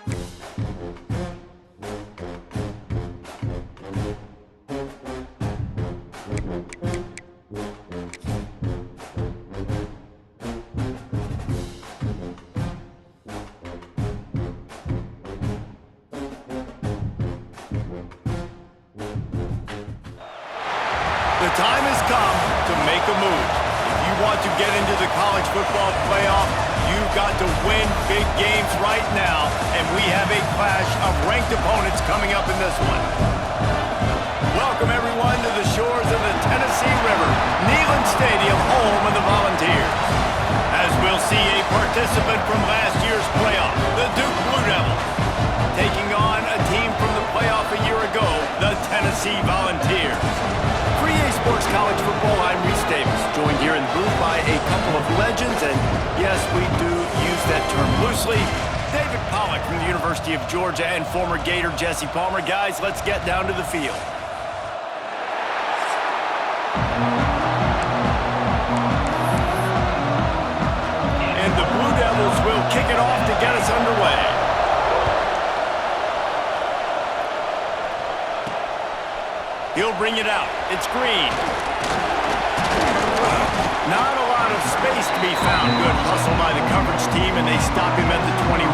The time has come to make a move. If you want to get into the college football playoff, you've got to win big games right now, and we have a clash of ranked opponents coming up in this one. Welcome, everyone, to the shores of the Tennessee River, Neyland Stadium, home of the Volunteers. As we'll see a participant from last year's playoff, the Duke Blue Devils, taking on a team from the playoff a year ago, the Tennessee Volunteers. For EA Sports College Football, I'm Reese Davis, joined here in the booth by a couple of legends, and yes, we do use that term loosely. David Pollack from the University of Georgia and former Gator Jesse Palmer. Guys, let's get down to the field. And the Blue Devils will kick it off to get us underway. He'll bring it out. It's Green. Not a lot of space to be found. Good hustle by the coverage team, and they stop him at the 21.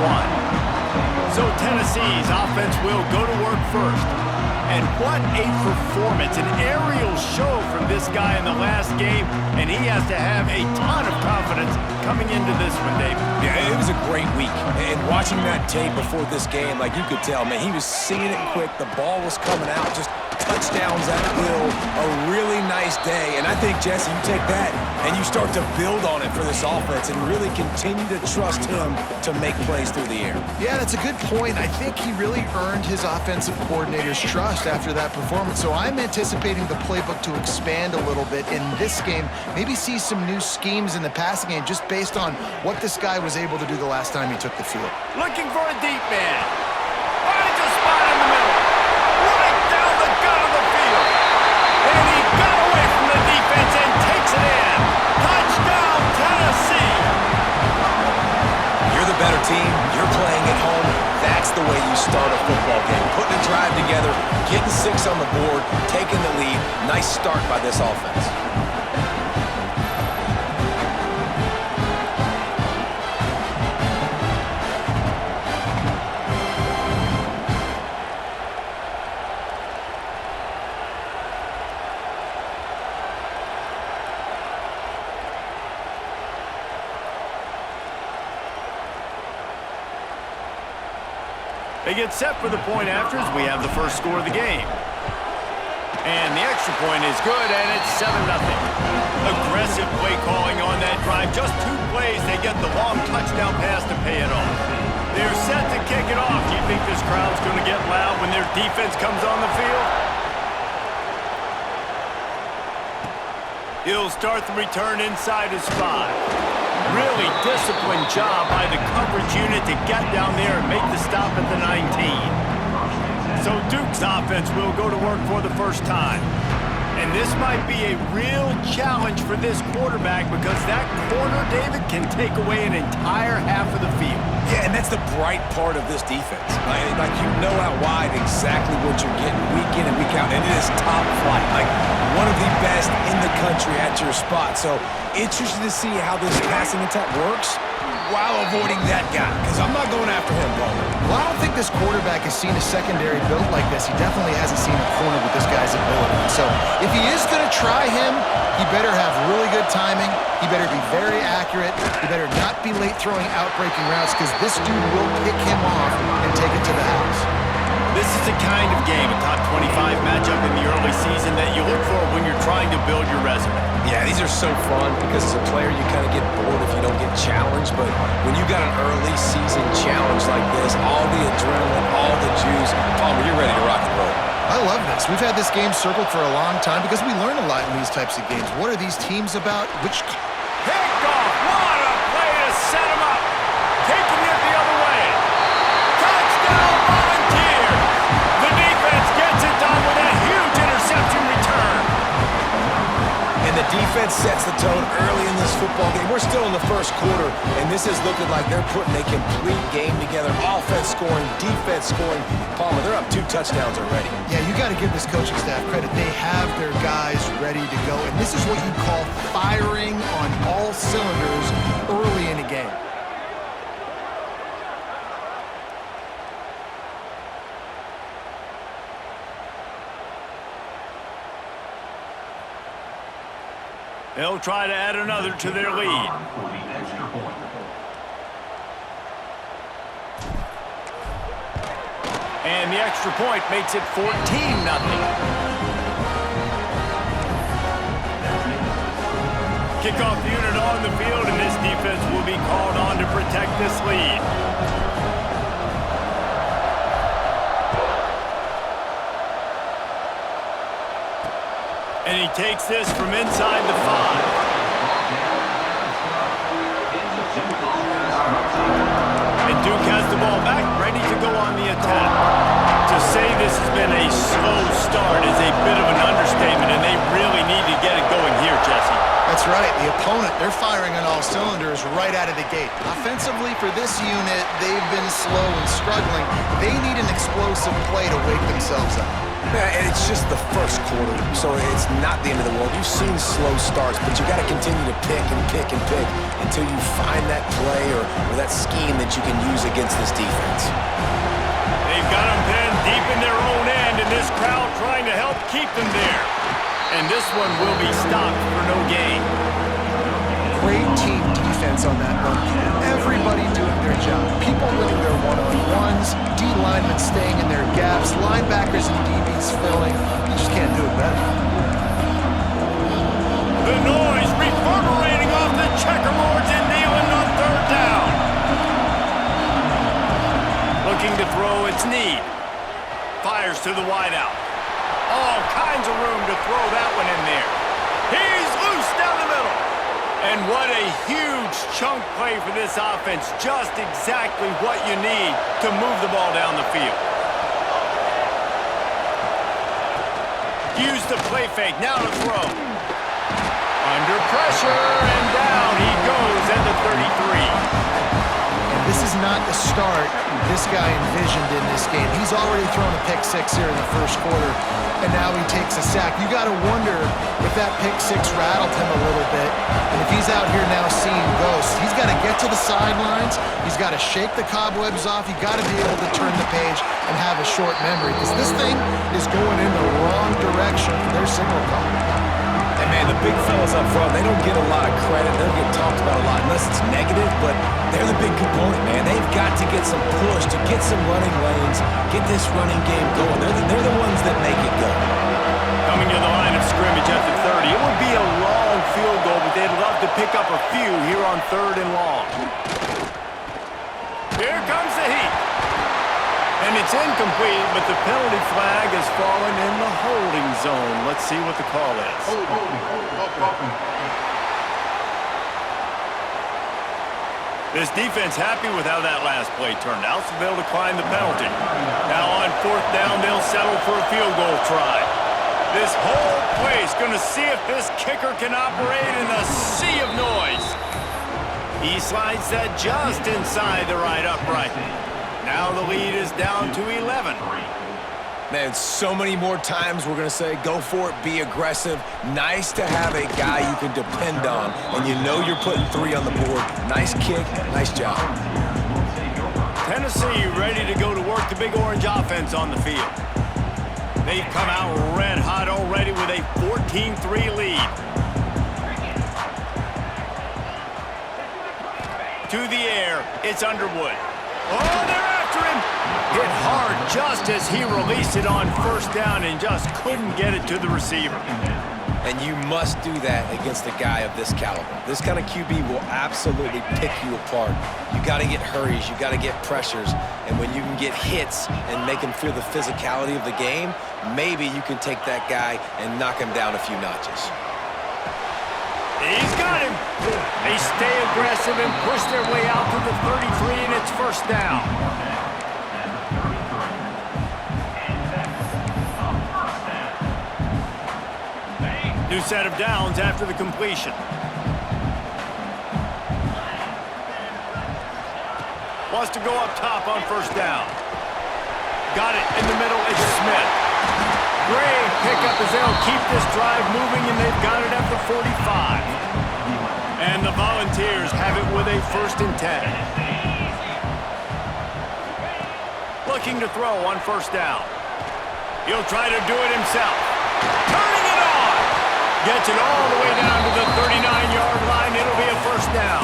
So Tennessee's offense will go to work first. And what a performance. An aerial show from this guy in the last game, and he has to have a ton of confidence coming into this one, David. Yeah, it was a great week. And watching that tape before this game, like you could tell, man, he was seeing it quick. The ball was coming out, just touchdowns at will. A really nice day. And I think, Jesse, you take that and you start to build on it for this offense and really continue to trust him to make plays through the air. Yeah, that's a good point. I think he really earned his offensive coordinator's trust after that performance. So I'm anticipating the playbook to expand a little bit in this game. Maybe see some new schemes in the passing game just based on what this guy was able to do the last time he took the field. Looking for a deep man. Finds a spot in the middle. Right down the gut of the field. And he got away from the defense and takes it in. Touchdown, Tennessee. You're the better team. You're playing at home. That's the way you start a football game. Putting a drive together, getting 6 on the board, taking the lead. Nice start by this offense. They get set for the point afters. We have the first score of the game. And the extra point is good, and it's 7-0. Aggressive play calling on that drive. Just 2 plays, they get the long touchdown pass to pay it off. They're set to kick it off. Do you think this crowd's going to get loud when their defense comes on the field? He'll start the return inside his 5. Really disciplined job by the coverage unit to get down there and make the stop at the 19. So Duke's offense will go to work for the first time. And this might be a real challenge for this quarterback because that corner, David, can take away an entire half of the field. Yeah, and that's the bright part of this defense. Like you know out wide exactly what you're getting week in and week out, and it is top flight. Like one of the best in the country at your spot. So interested to see how this passing attack works while avoiding that guy, because I'm not going after him, Palmer. Well, I don't think this quarterback has seen a secondary built like this. He definitely hasn't seen a corner with this guy's ability. So if he is going to try him, he better have really good timing. He better be very accurate. He better not be late throwing out-breaking routes because this dude will pick him off and take it to the house. This is the kind of game, a top 25 matchup in the early season that you look for when you're trying to build your resume. Yeah, these are so fun because as a player you kind of get bored if you don't get challenged, but when you got an early season challenge like this, all the adrenaline, all the juice, Palmer, you're ready to rock and roll. I love this. We've had this game circled for a long time because we learn a lot in these types of games. What are these teams about? Which Picked off. What a play to set him up. Taking it the other way. Touchdown, Volunteers. The defense gets it done with a huge interception return. And the defense defense sets the tone early in this football game. We're still in the first quarter, and this is looking like they're putting a complete game together. Offense scoring, defense scoring. Palmer, they're up 2 touchdowns already. Yeah, you got to give this coaching staff credit. They have their guys ready to go, and this is what you call firing on all cylinders early in a game. They'll try to add another to their lead. And the extra point makes it 14-0. Kickoff unit on the field, and this defense will be called on to protect this lead. And he takes this from inside the 5. And Duke has the ball back, ready to go on the attack. To say this has been a slow start is a bit of an understatement, and they really need to get it going here, Jesse. That's right. The opponent, they're firing on all cylinders right out of the gate. Offensively, for this unit, they've been slow and struggling. They need an explosive play to wake themselves up. Yeah, and it's just the first quarter, so it's not the end of the world. You've seen slow starts, but you got to continue to pick and pick and pick until you find that play or that scheme that you can use against this defense. They've got them pinned deep in their own end, and this crowd trying to help keep them there. And this one will be stopped for no gain. Great team defense on that run. Everybody doing their job. People winning their one-on-ones, D-linemen staying in their gaps, linebackers and DBs filling. You just can't do it better. The noise reverberating off the checkerboards and Neyland on 3rd down. Looking to throw, it's Need. Fires to the wideout. All kinds of room to throw that one in there. He's loose down the middle. And what a huge chunk play for this offense. Just exactly what you need to move the ball down the field. Use the play fake. Now to throw. Under pressure, and down he goes at the 33. This is not the start this guy envisioned in this game. He's already thrown a pick 6 here in the first quarter, and now he takes a sack. You got to wonder if that pick 6 rattled him a little bit, and if he's out here now seeing ghosts. He's got to get to the sidelines. He's got to shake the cobwebs off. You got to be able to turn the page and have a short memory, because this thing is going in the wrong direction for their signal call. And man, the big fellas up front, they don't get a lot of credit. They don't get talked about a lot unless it's negative, but they're the big component, man. They've got to get some push, to get some running lanes, get this running game going. They're the ones that make it go. Coming to the line of scrimmage at the 30. It would be a long field goal, but they'd love to pick up a few here on 3rd and long. Here comes the heat. And it's incomplete, but the penalty flag has fallen in the holding zone. Let's see what the call is. This defense happy with how that last play turned out, so they'll decline the penalty. Now on 4th down, they'll settle for a field goal try. This whole place going to see if this kicker can operate in a sea of noise. He slides that just inside the right upright. Now the lead is down to 11. Man, so many more times we're going to say, go for it, be aggressive. Nice to have a guy you can depend on, and you know you're putting 3 on the board. Nice kick, nice job. Tennessee ready to go to work the Big Orange offense on the field. They've come out red hot already with a 14-3 lead. To the air, it's Underwood. Oh, they're after him. Hit hard just as he released it on 1st down and just couldn't get it to the receiver. And you must do that against a guy of this caliber. This kind of QB will absolutely pick you apart. You got to get hurries, you got to get pressures, and when you can get hits and make him feel the physicality of the game, maybe you can take that guy and knock him down a few notches. He's got him. They stay aggressive and push their way out to the 33, and it's 1st down. New set of downs after the completion. Wants to go up top on first down. Got it in the middle. It's Smith. Great pickup as they'll keep this drive moving, and they've got it at the 45. And the Volunteers have it with a 1st and 10. Looking to throw on first down. He'll try to do it himself. Turning it on. Gets it all the way down to the 39-yard line. It'll be a 1st down.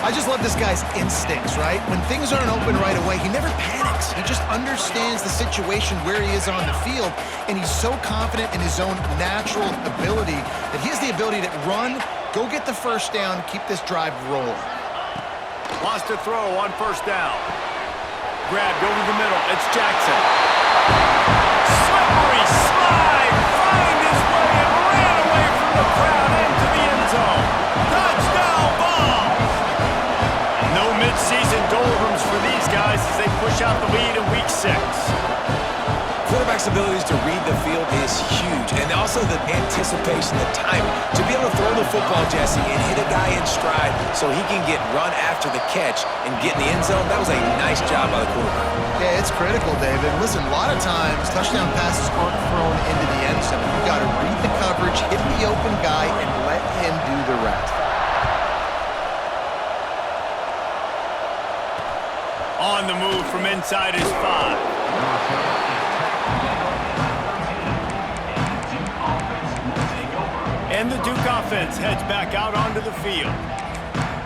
I just love this guy's instincts, right? When things aren't open right away, he never panics. He just understands the situation where he is on the field, and he's so confident in his own natural ability that he has the ability to run, go get the 1st down, keep this drive rolling. Wants to throw on first down. Grabbed over the middle. It's Jackson. Slippery slide. Find his way and ran away from the crowd into the end zone. Touchdown ball. No mid-season doldrums for these guys as they push out the lead in week 6. Quarterback's abilities to read the field is huge, and also the anticipation, the timing. To be able to throw the football, Jesse, and hit a guy in stride so he can get run after the catch and get in the end zone, that was a nice job by the quarterback. Yeah, it's critical, David. Listen, a lot of times, touchdown passes aren't thrown into the end zone. You've got to read the coverage, hit the open guy, and let him do the rest. On the move from inside his 5. And the Duke offense heads back out onto the field.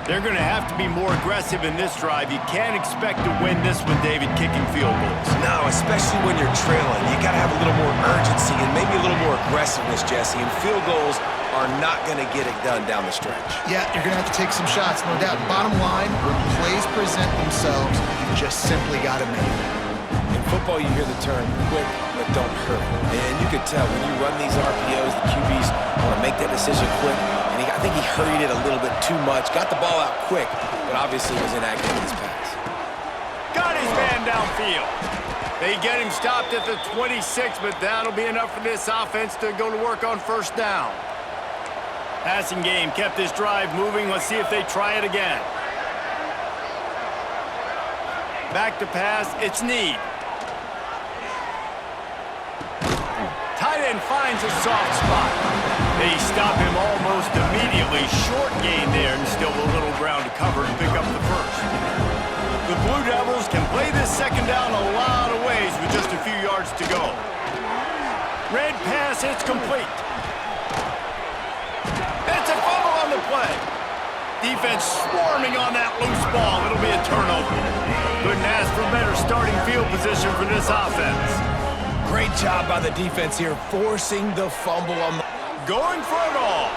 They're going to have to be more aggressive in this drive. You can't expect to win this one, David, kicking field goals. No, especially when you're trailing. You got to have a little more urgency and maybe a little more aggressiveness, Jesse. And field goals are not going to get it done down the stretch. Yeah, you're going to have to take some shots, no doubt. Bottom line, when plays present themselves, you just simply got to make it. In football, you hear the term quick, but don't hurry. And you could tell when you run these RPOs, the QBs want to make that decision quick. And I think he hurried it a little bit too much. Got the ball out quick, but obviously was inaccurate in his pass. Got his man downfield. They get him stopped at the 26, but that'll be enough for this offense to go to work on first down. Passing game kept this drive moving. Let's see if they try it again. Back to pass. It's Need. Tight end finds a soft spot. They stop him almost immediately. Short gain there and still a little ground to cover to pick up the 1st. The Blue Devils can play this 2nd down a lot of ways with just a few yards to go. Red pass, it's complete. It's a fumble on the play. Defense swarming on that loose ball. It'll be a turnover. Couldn't ask for better starting field position for this offense. Great job by the defense here, forcing the fumble on the... Going for it all.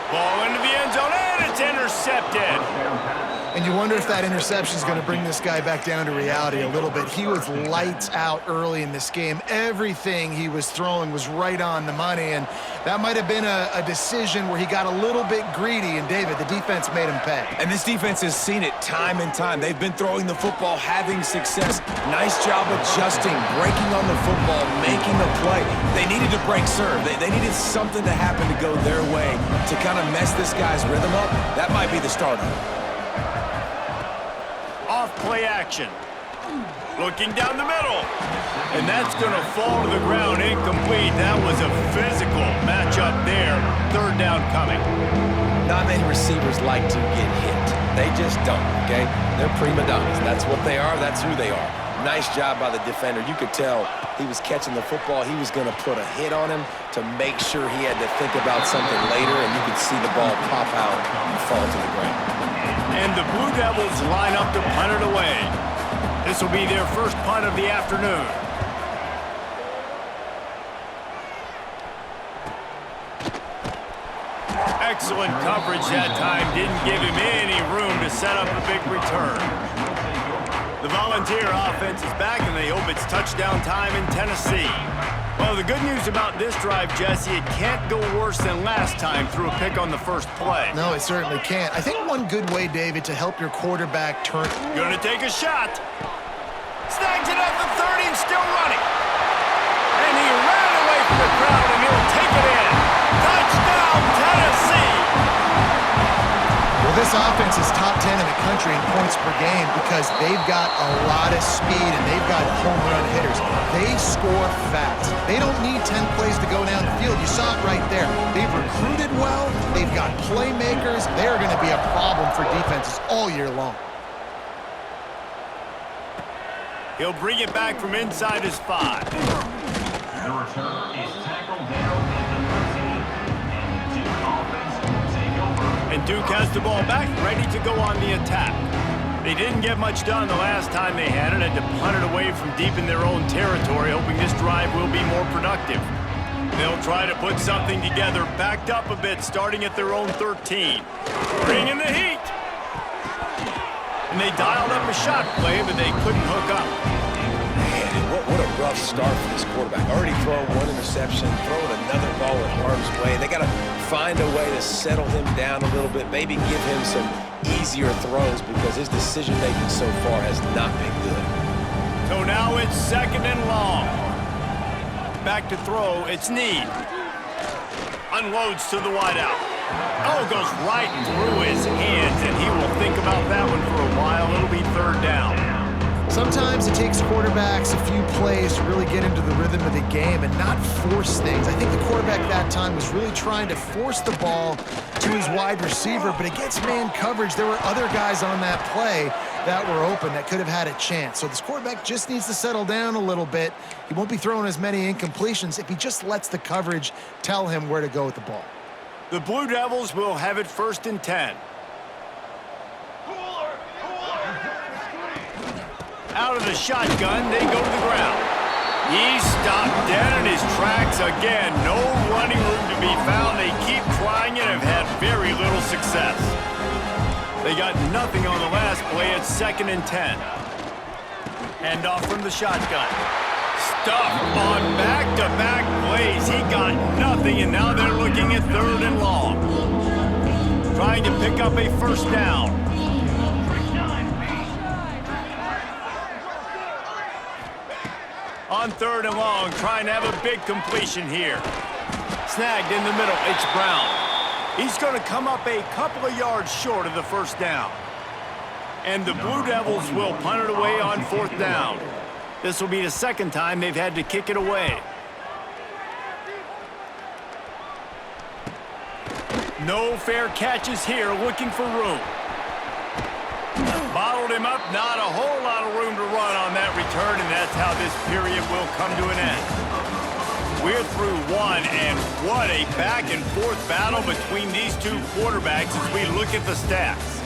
Ball into the end zone, and it's intercepted. And you wonder if that interception is going to bring this guy back down to reality a little bit. He was lights out early in this game. Everything he was throwing was right on the money, and that might have been a decision where he got a little bit greedy, and David, the defense made him pay. And this defense has seen it time and time. They've been throwing the football, having success. Nice job adjusting, breaking on the football, making a play. They needed to break serve. They needed something to happen to go their way to kind of mess this guy's rhythm up. That might be the start of it. Off play action. Looking down the middle. And that's going to fall to the ground incomplete. That was a physical matchup there. 3rd down coming. Not many receivers like to get hit. They just don't, okay? They're prima donnas. That's what they are. That's who they are. Nice job by the defender. You could tell he was catching the football. He was going to put a hit on him to make sure he had to think about something later, and you could see the ball pop out and fall to the ground. And the Blue Devils line up to punt it away. This will be their first punt of the afternoon. Excellent coverage that time. Didn't give him any room to set up a big return. The Volunteer offense is back, and they hope it's touchdown time in Tennessee. Well, the good news about this drive, Jesse, it can't go worse than last time through a pick on the first play. No, it certainly can't. I think one good way, David, to help your quarterback turn... Gonna take a shot. Snags it at the 30 and still running. And he ran away from the crowd, and he'll take it in. This offense is top 10 in the country in points per game because they've got a lot of speed and they've got home run hitters. They score fast. They don't need 10 plays to go down the field. You saw it right there. They've recruited well. They've got playmakers. They're going to be a problem for defenses all year long. He'll bring it back from inside his 5. The return is tackled down at the 13. And Duke offense will take over. And Duke has the ball back, ready to go on the attack. They didn't get much done the last time they had it, to punt it away from deep in their own territory, hoping this drive will be more productive. They'll try to put something together, backed up a bit, starting at their own 13. Bringing the heat. And they dialed up a shot play, but they couldn't hook up. Man, what a rough start for this quarterback. Already throwing one interception, throwing another ball in harm's way. They got to find a way to settle him down a little bit, maybe give him some easier throws because his decision-making so far has not been good. So now it's 2nd and long. Back to throw, it's Need. Unloads to the wideout. Oh, goes right through his hands, and he will think about that one for a while. It'll be 3rd down. Sometimes it takes quarterbacks a few plays to really get into the rhythm of the game and not force things. I think the quarterback that time was really trying to force the ball to his wide receiver, but against man coverage, there were other guys on that play that were open that could have had a chance. So this quarterback just needs to settle down a little bit. He won't be throwing as many incompletions if he just lets the coverage tell him where to go with the ball. The Blue Devils will have it 1st and 10. Out of the shotgun, they go to the ground. He's stopped dead in his tracks again. No running room to be found. They keep trying it and have had very little success. They got nothing on the last play. It's 2nd and 10. Handoff from the shotgun. Stuffed on back-to-back plays. He got nothing, and now they're looking at 3rd and long. Trying to pick up a 1st down. On 3rd and long, trying to have a big completion here. Snagged in the middle, it's Brown. He's going to come up a couple of yards short of the 1st down. And the Blue Devils will punt it away on 4th down. This will be the 2nd time they've had to kick it away. No fair catches here, looking for room. Bottled him up, not a whole lot of room to run on that return, and that's how this period will come to an end. We're through one, and what a back-and-forth battle between these two quarterbacks as we look at the stats.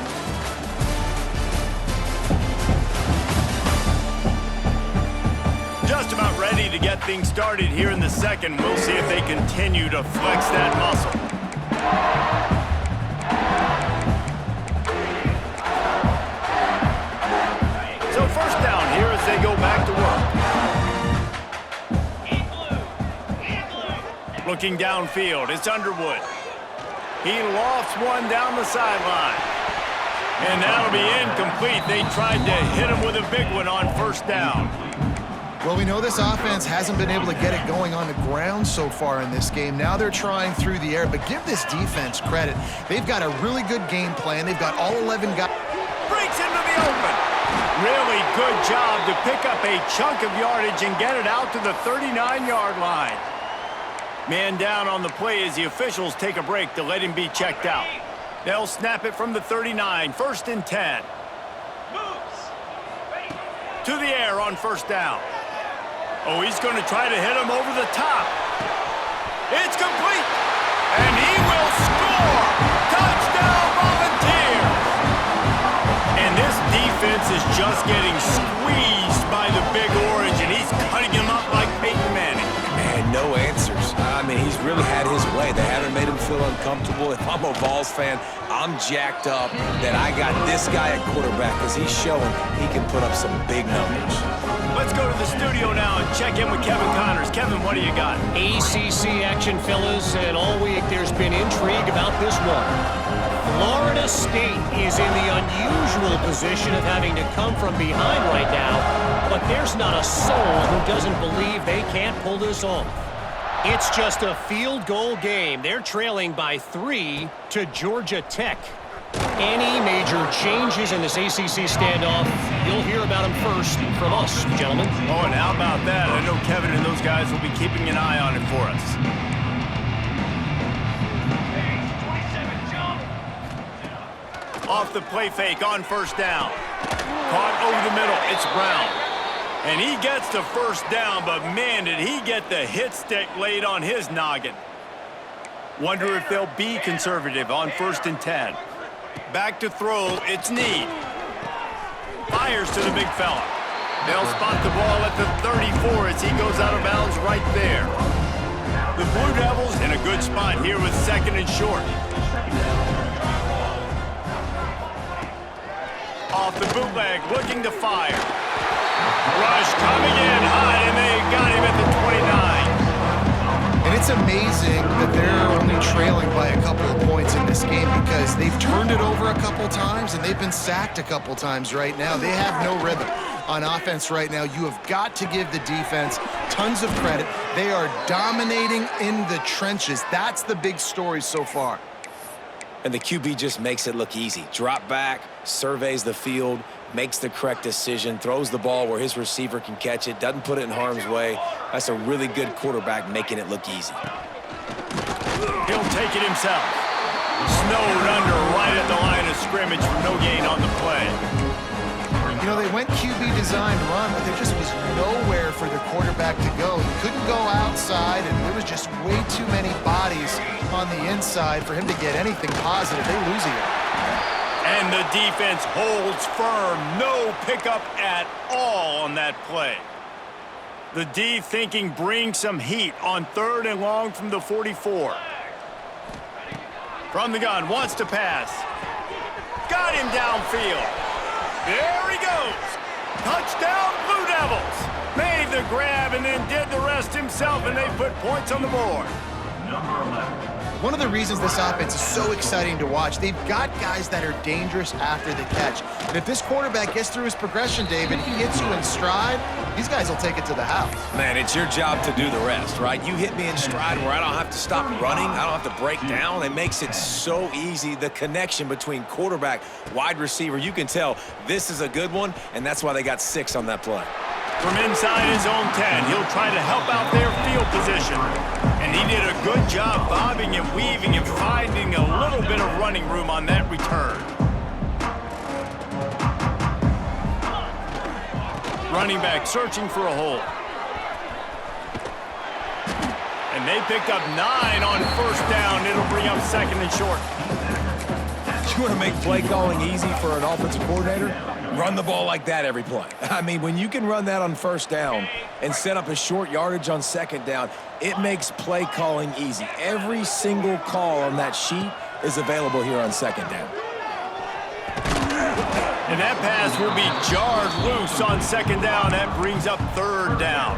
Just about ready to get things started here in the 2nd. We'll see if they continue to flex that muscle. So 1st down here as they go back to work. Looking downfield, it's Underwood. He lofts one down the sideline. And that'll be incomplete. They tried to hit him with a big one on 1st down. Well, we know this offense hasn't been able to get it going on the ground so far in this game. Now they're trying through the air, but give this defense credit. They've got a really good game plan. They've got all 11 guys. Breaks into the open. Really good job to pick up a chunk of yardage and get it out to the 39-yard line. Man down on the play as the officials take a break to let him be checked out. They'll snap it from the 39, 1st and 10. To the air on 1st down. Oh, he's going to try to hit him over the top. It's complete. And he will score. Touchdown, Volunteers. And this defense is just getting squeezed by the Big Orange, and he's cutting him up like Peyton Manning. Man, no answers. I mean, he's really had his way. They haven't made him feel uncomfortable. If I'm a Vols fan, I'm jacked up that I got this guy at quarterback because he's showing he can put up some big numbers. Let's go to the studio now and check in with Kevin Connors. Kevin, what do you got? ACC action, fellas, and all week there's been intrigue about this one. Florida State is in the unusual position of having to come from behind right now, but there's not a soul who doesn't believe they can't pull this off. It's just a field goal game. They're trailing by 3 to Georgia Tech. Any major changes in this ACC standoff, you'll hear about them first from us, gentlemen. Oh, and how about that? I know Kevin and those guys will be keeping an eye on it for us. Off the play fake on first down. Caught over the middle. It's Brown. And he gets the first down, but man, did he get the hit stick laid on his noggin. Wonder if they'll be conservative on 1st and 10. Back to throw, it's Need. Fires to the big fella. They'll spot the ball at the 34 as he goes out of bounds right there. The Blue Devils in a good spot here with 2nd and short. Off the bootleg, looking to fire. Rush coming in hot, and they got him at the 29. And it's amazing that they're only trailing by a couple of points in this game because they've turned it over a couple times and they've been sacked a couple times right now. They have no rhythm on offense right now. You have got to give the defense tons of credit. They are dominating in the trenches. That's the big story so far. And the QB just makes it look easy. Drop back, surveys the field, makes the correct decision, throws the ball where his receiver can catch it, doesn't put it in harm's way. That's a really good quarterback making it look easy. He'll take it himself. Snowed under right at the line of scrimmage for no gain on the play. You know, they went QB design run, but there just was nowhere for the quarterback to go. He couldn't go outside, and there was just way too many bodies on the inside for him to get anything positive. They lose here. And the defense holds firm. No pickup at all on that play. The D thinking bring some heat on 3rd and long from the 44. From the gun, wants to pass. Got him downfield. There he goes. Touchdown, Blue Devils. Made the grab and then did the rest himself, and they put points on the board. Number 11. One of the reasons this offense is so exciting to watch, they've got guys that are dangerous after the catch. And if this quarterback gets through his progression, David, he hits you in stride, these guys will take it to the house. Man, it's your job to do the rest, right? You hit me in stride where I don't have to stop running. I don't have to break down. It makes it so easy. The connection between quarterback, wide receiver, you can tell this is a good one, and that's why they got 6 on that play. From inside his own 10, he'll try to help out their field position. And he did a good job bobbing and weaving and finding a little bit of running room on that return. Running back searching for a hole. And they picked up 9 on 1st down. It'll bring up 2nd and short. You want to make play calling easy for an offensive coordinator? Run the ball like that every play. I mean, when you can run that on 1st down and set up a short yardage on 2nd down, it makes play calling easy. Every single call on that sheet is available here on 2nd down. And that pass will be jarred loose on 2nd down. That brings up 3rd down.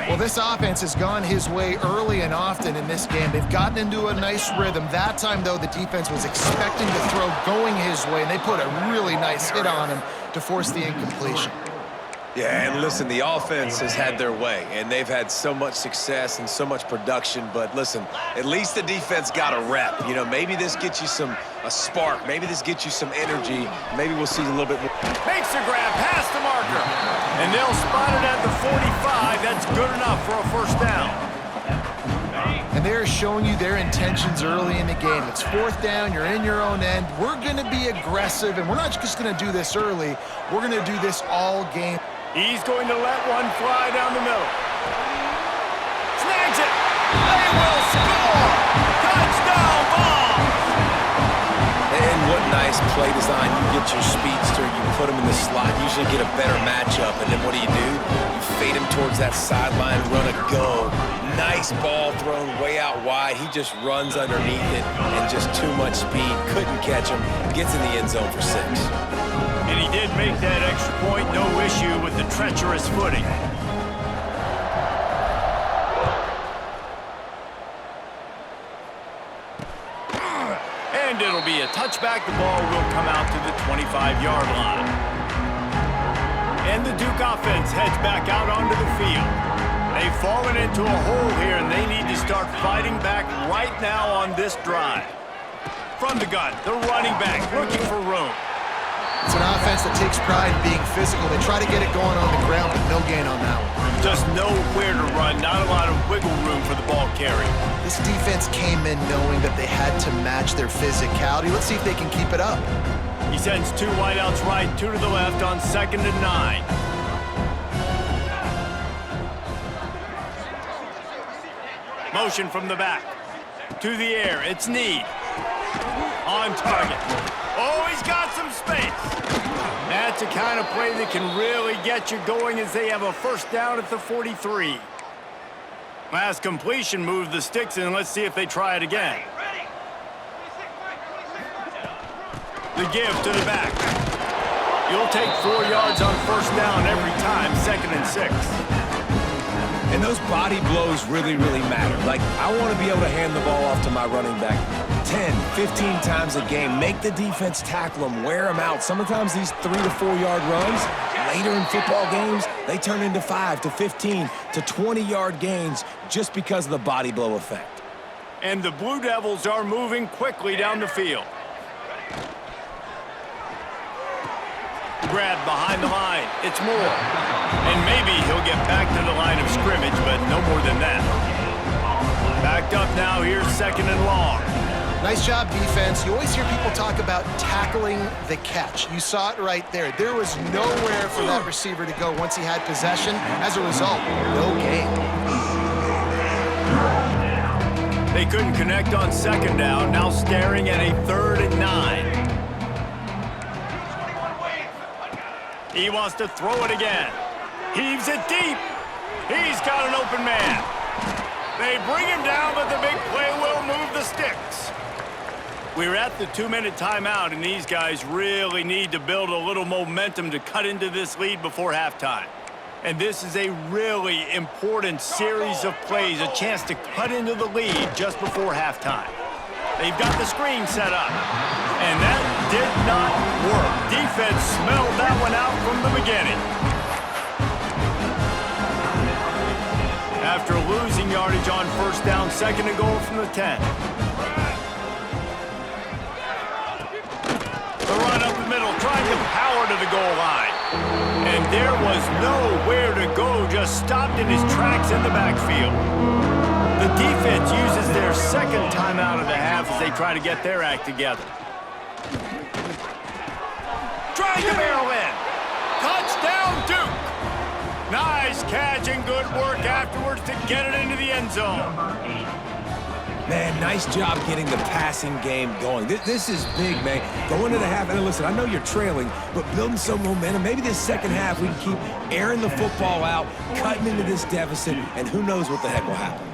Well, this offense has gone his way early and often in this game. They've gotten into a nice rhythm. That time, though, the defense was expecting the throw going his way, and they put a really nice hit on him to force the incompletion. Yeah, and listen, the offense has had their way, and they've had so much success and so much production. But listen, at least the defense got a rep. You know, maybe this gets you a spark. Maybe this gets you some energy. Maybe we'll see a little bit more. Makes the grab past the marker. And they'll spot it at the 45. That's good enough for a 1st down. And they're showing you their intentions early in the game. It's 4th down, you're in your own end. We're going to be aggressive, and we're not just going to do this early. We're going to do this all game. He's going to let one fly down the middle. Snags it. They will score. Touchdown ball. And what nice play design. You get your speedster, you put him in the slot, usually get a better matchup. And then what do? You fade him towards that sideline, run a go. Nice ball thrown way out wide. He just runs underneath it and just too much speed. Couldn't catch him. Gets in the end zone for 6. And he did make that extra point, no issue with the treacherous footing. And it'll be a touchback. The ball will come out to the 25-yard line. And the Duke offense heads back out onto the field. They've fallen into a hole here, and they need to start fighting back right now on this drive. From the gun, the running back looking for room. It's an offense that takes pride in being physical. They try to get it going on the ground, but no gain on that one. Just nowhere to run, not a lot of wiggle room for the ball carry. This defense came in knowing that they had to match their physicality. Let's see if they can keep it up. He sends 2 wideouts right, 2 to the left on 2nd and 9. Motion from the back. To the air, it's Need. On target. Oh, he's got some space. That's the kind of play that can really get you going as they have a first down at the 43. Last completion moved the sticks in. Let's see if they try it again. The give to the back. You'll take 4 yards on first down every time, 2nd and 6. And those body blows really, really matter. Like, I want to be able to hand the ball off to my running back 10, 15 times a game. Make the defense tackle them, wear them out. Sometimes these 3 to 4 yard runs, later in football games, they turn into 5 to 15 to 20 yard gains just because of the body blow effect. And the Blue Devils are moving quickly down the field. Grab behind the line. It's Moore. And maybe he'll get back to the line of scrimmage, but no more than that. Backed up now. Here's 2nd and long. Nice job, defense. You always hear people talk about tackling the catch. You saw it right there. There was nowhere for that receiver to go once he had possession. As a result, no gain. They couldn't connect on 2nd down. Now staring at a 3rd and 9. He wants to throw it again. Heaves it deep. He's got an open man. They bring him down, but the big play will move the sticks. We're at the 2-minute timeout, and these guys really need to build a little momentum to cut into this lead before halftime. And this is a really important series of plays, a chance to cut into the lead just before halftime. They've got the screen set up, and that did not work. Defense smelled that one out from the beginning. After losing yardage on first down, 2nd and goal from the 10. The run up the middle, trying to power to the goal line. And there was nowhere to go, just stopped in his tracks in the backfield. The defense uses their 2nd timeout of the half as they try to get their act together. Trying to barrel in. Touchdown, Duke. Nice catch and good work afterwards to get it into the end zone. Man, nice job getting the passing game going. This is big, man. Going to the half, and listen, I know you're trailing, but building some momentum. Maybe this second half we can keep airing the football out, cutting into this deficit, and who knows what the heck will happen.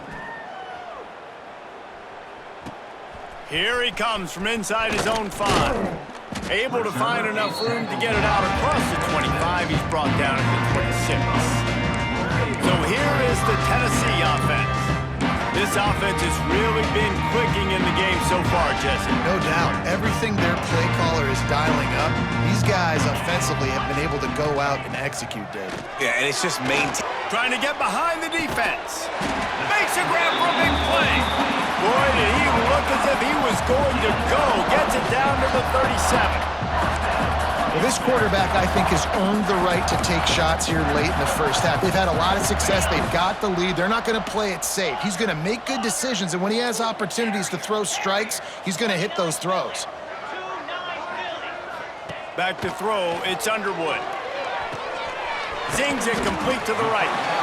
Here he comes from inside his own 5. Able to find enough room to get it out across the 25. He's brought down at the 26. So here is the Tennessee offense. This offense has really been clicking in the game so far, Jesse. No doubt. Everything their play caller is dialing up, these guys offensively have been able to go out and execute, David. Yeah, and it's just maintain. Trying to get behind the defense. Makes a grab for a big play. Boy, did he look as if he was going to go. Gets it down to the 37. Well, this quarterback, I think, has earned the right to take shots here late in the first half. They've had a lot of success. They've got the lead. They're not going to play it safe. He's going to make good decisions, and when he has opportunities to throw strikes, he's going to hit those throws. Back to throw, it's Underwood. Zings it complete to the right.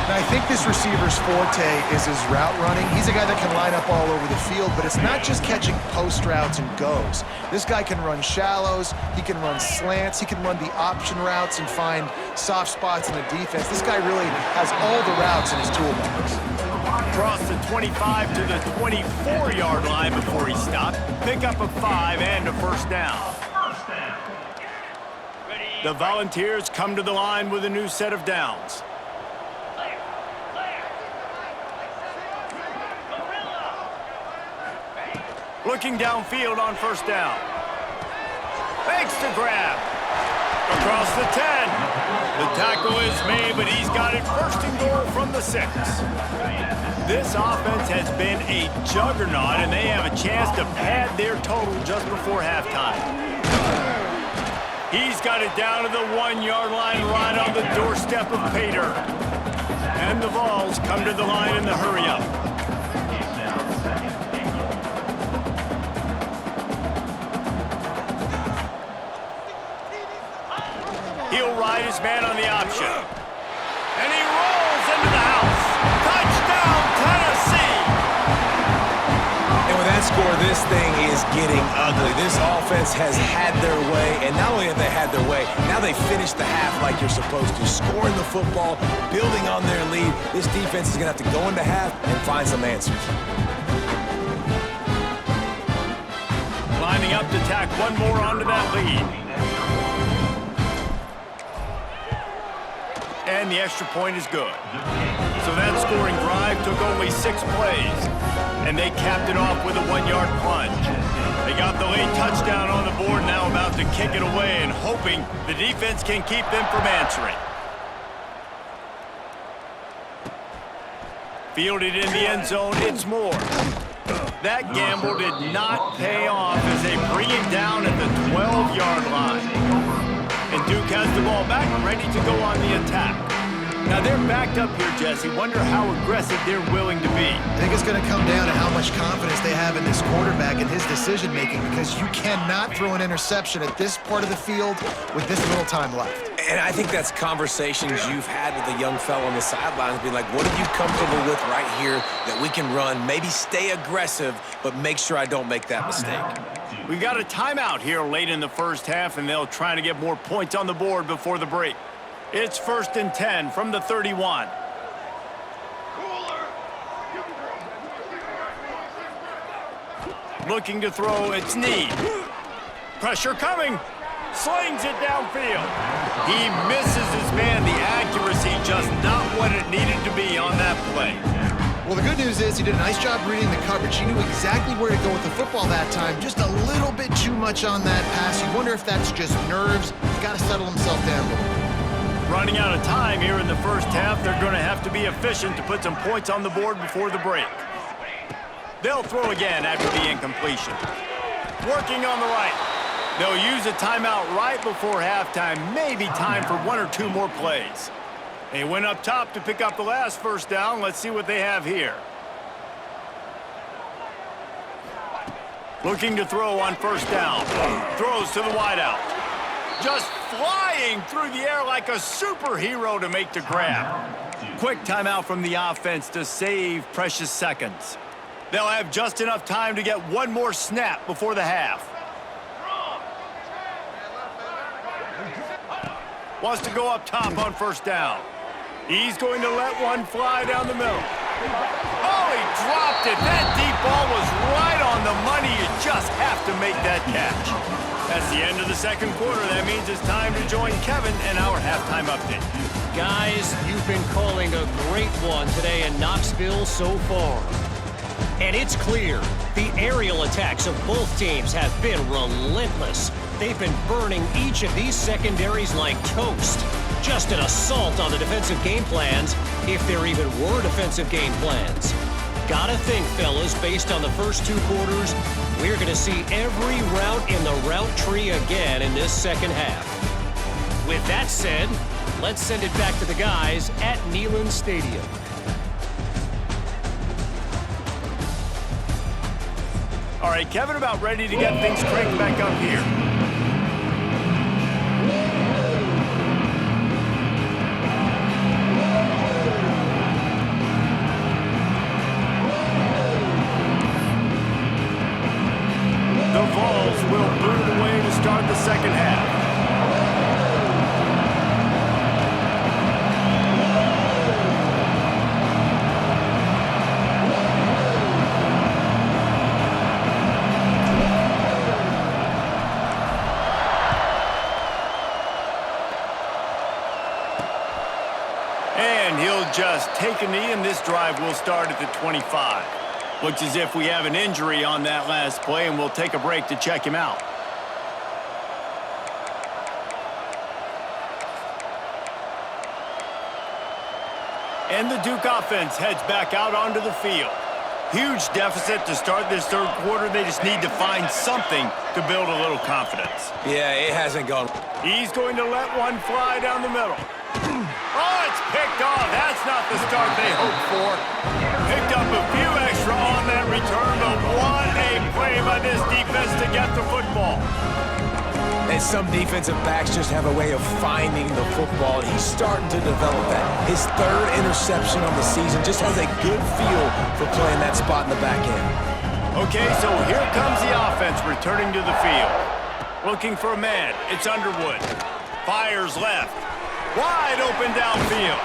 Now, I think this receiver's forte is his route running. He's a guy that can line up all over the field, but it's not just catching post routes and goes. This guy can run shallows, he can run slants, he can run the option routes and find soft spots in the defense. This guy really has all the routes in his toolbox. Across the 25 to the 24-yard line before he stopped. Pick up a 5 and a first down. The Volunteers come to the line with a new set of downs. Looking downfield on first down. Makes the grab. Across the 10. The Tackle is made, but he's got it first and goal from the 6. This offense has been a juggernaut, and they have a chance to pad their total just before halftime. He's got it down to the 1-yard line right on the doorstep of Pater. And the Vols come to the line in the hurry-up. He'll ride his man on the option. And he rolls into the house. Touchdown, Tennessee! And with that score, this thing is getting ugly. This offense has had their way, and not only have they had their way, now they finished the half like you're supposed to, scoring the football, building on their lead. This defense is going to have to go into half and find some answers. Lining up to tack one more onto that lead. And the extra point is good. So that scoring drive took only 6 plays, and they capped it off with a 1-yard plunge. They got the late touchdown on the board, now about to kick it away and hoping the defense can keep them from answering. Fielded in the end zone, it's Moore. That gamble did not pay off as they bring it down at the 12-yard line. And Duke has the ball back, ready to go on the attack. Now they're backed up here, Jesse. Wonder how aggressive they're willing to be. I think it's going to come down to how much confidence they have in this quarterback and his decision-making, because you cannot throw an interception at this part of the field with this little time left. And I think that's conversations you've had with the young fellow on the sidelines, being like, what are you comfortable with right here that we can run? Maybe stay aggressive, but make sure I don't make that mistake. We got a timeout here late in the first half, and they'll try to get more points on the board before the break. It's 1st and 10 from the 31. Looking to throw, it's Need. Pressure coming. Slings it downfield. He misses his man. The accuracy just not what it needed to be on that play. Well, the good news is he did a nice job reading the coverage. He knew exactly where to go with the football that time. Just a little bit too much on that pass. You wonder if that's just nerves. He's got to settle himself down a little bit. Running out of time here in the first half, they're going to have to be efficient to put some points on the board before the break. They'll throw again after the incompletion. Working on the right. They'll use a timeout right before halftime. Maybe time for 1 or 2 more plays. They went up top to pick up the last first down. Let's see what they have here. Looking to throw on first down. Throws to the wideout. Just flying through the air like a superhero to make the grab. Quick timeout from the offense to save precious seconds. They'll have just enough time to get one more snap before the half. Wants to go up top on first down. He's going to let one fly down the middle. Oh, he dropped it. That deep ball was right on the money. You just have to make that catch. That's the end of the second quarter. That means it's time to join Kevin and our halftime update. Guys, you've been calling a great one today in Knoxville so far. And it's clear, the aerial attacks of both teams have been relentless. They've been burning each of these secondaries like toast. Just an assault on the defensive game plans, if there even were defensive game plans. Gotta think, fellas, based on the first 2 quarters, we're gonna see every route in the route tree again in this second half. With that said, let's send it back to the guys at Neyland Stadium. All right, Kevin, about ready to get things cranked back up here. The Vols will boot it away to start the second half. And he'll just take a knee, and this drive will start at the 25. Looks as if we have an injury on that last play, and we'll take a break to check him out. And the Duke offense heads back out onto the field. Huge deficit to start this third quarter. They just need to find something to build a little confidence. Yeah, it hasn't gone. He's going to let one fly down the middle. Oh, it's picked off. That's not the start they hoped for. Picked up a few extra on that return, but what a play by this defense to get the football. And some defensive backs just have a way of finding the football, and he's starting to develop that. His third interception on the season just has a good feel for playing that spot in the back end. Okay, so here comes the offense returning to the field. Looking for a man. It's Underwood. Fires left. Wide open downfield.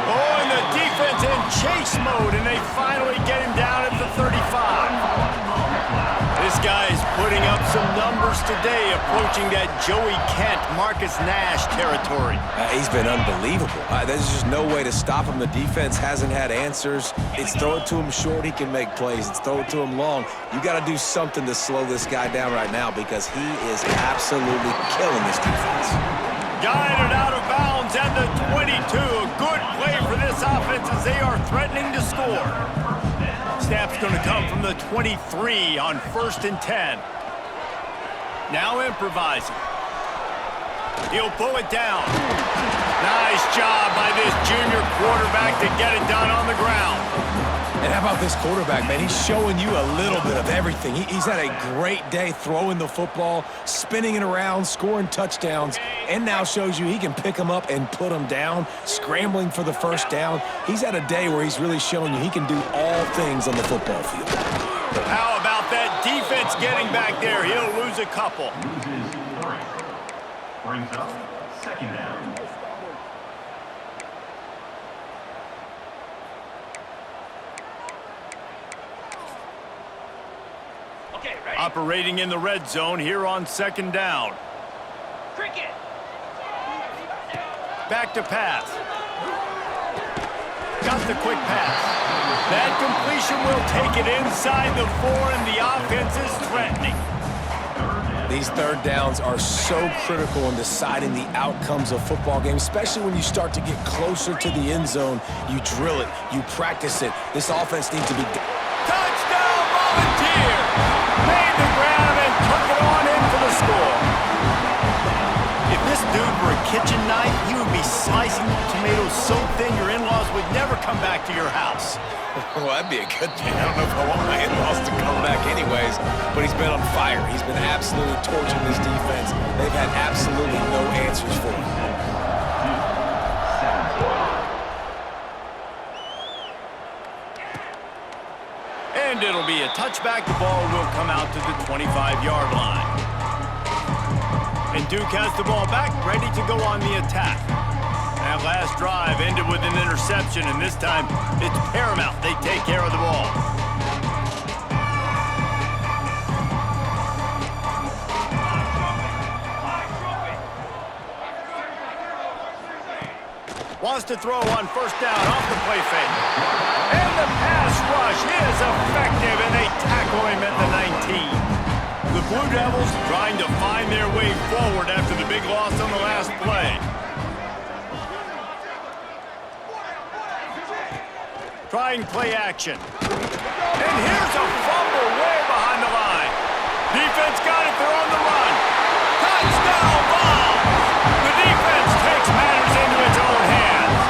Oh, and the defense in chase mode, and they finally get him down at the 35. This guy is putting up some numbers today, approaching that Joey Kent, Marcus Nash territory. He's been unbelievable. There's just no way to stop him. The defense hasn't had answers. It's throw it to him short, he can make plays. It's throw it to him long. You got to do something to slow this guy down right now because he is absolutely killing this defense. Guided out of bounds at the 22. A good play for this offense as they are threatening to score. Snap's going to come from the 23 on 1st and 10. Now improvising. He'll pull it down. Nice job by this junior quarterback to get it done on the ground. And how about this quarterback, man? He's showing you a little bit of everything. He's had a great day throwing the football, spinning it around, scoring touchdowns, and now shows you he can pick them up and put them down, scrambling for the first down. He's had a day where he's really showing you he can do all things on the football field. How about that defense getting back there? He'll lose a couple. Loses 3. Brings up 2nd down. Operating in the red zone here on 2nd down. Cricket. Back to pass. Got the quick pass. That completion will take it inside the 4, and the offense is threatening. These third downs are so critical in deciding the outcomes of football games, especially when you start to get closer to the end zone. You drill it, you practice it. This offense needs to be... Touchdown, Volunteer! Made the grab and took it on in for the score. If this dude were a kitchen knife, he would be slicing tomatoes so thin your in-laws would never come back to your house. Well, that'd be a good thing. I don't know if I want my in-laws to come back anyways, but he's been on fire. He's been absolutely torching this defense. They've had absolutely no answers for him. And it'll be a touchback. The ball will come out to the 25-yard line. And Duke has the ball back, ready to go on the attack. That last drive ended with an interception, and this time it's paramount. They take care of the ball. Wants to throw on 1st down off the play fake. And the pass rush is effective, and they tackle him at the 19. The Blue Devils trying to find their way forward after the big loss on the last play. Trying play action. And here's a fumble way behind the line. Defense got it, they're on the run. Touchdown ball! The defense takes matters into its own hands.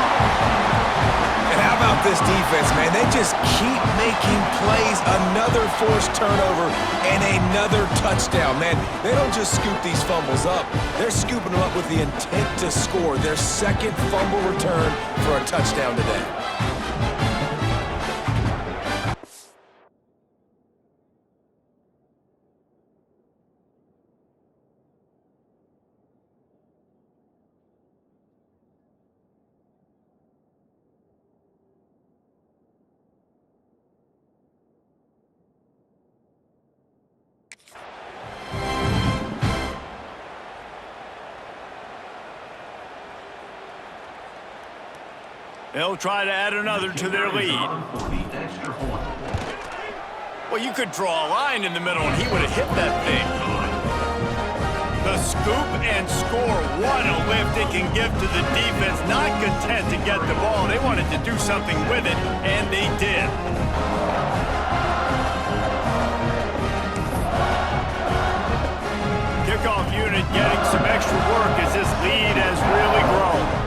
And how about this defense, man? They just keep making plays. Another forced turnover and another touchdown, man. They don't just scoop these fumbles up. They're scooping them up with the intent to score. Their 2nd fumble return for a touchdown today. They'll try to add another to their lead. Well, you could draw a line in the middle, and he would have hit that thing. The The scoop and score. What a lift it can give to the defense. Not content to get the ball. They wanted to do something with it, and they did. Kickoff unit getting some extra work as this lead has really grown.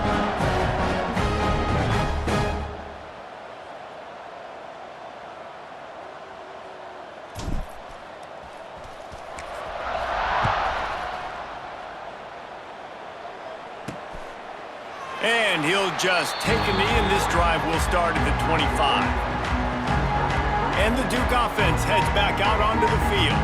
And he'll just take a knee, and this drive will start at the 25. And the Duke offense heads back out onto the field.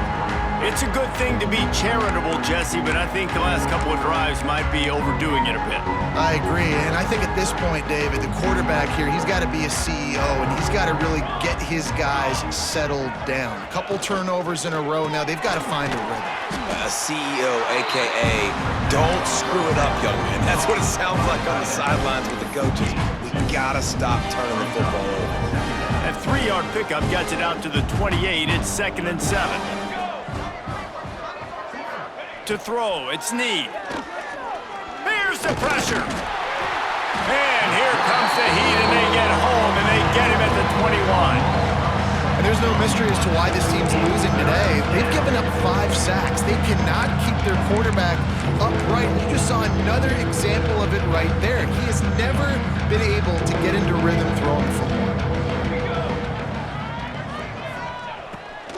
It's a good thing to be charitable, Jesse, but I think the last couple of drives might be overdoing it a bit. I agree, and I think at this point, David, the quarterback here, he's got to be a CEO, and he's got to really get his guys settled down. A couple turnovers in a row now. They've got to find a rhythm. CEO, a.k.a. don't screw it up, young man. That's what it sounds like on the sidelines with the coaches. We got to stop turning the football over. That 3-yard pickup gets it out to the 28. It's 2nd and 7. To throw, it's Need. Here's the pressure. And here comes the heat, and they get home, and they get him at the 21. And there's no mystery as to why this team's losing today. They've given up 5 sacks. They cannot keep their quarterback upright. You just saw another example of it right there. He has never been able to get into rhythm throwing the football.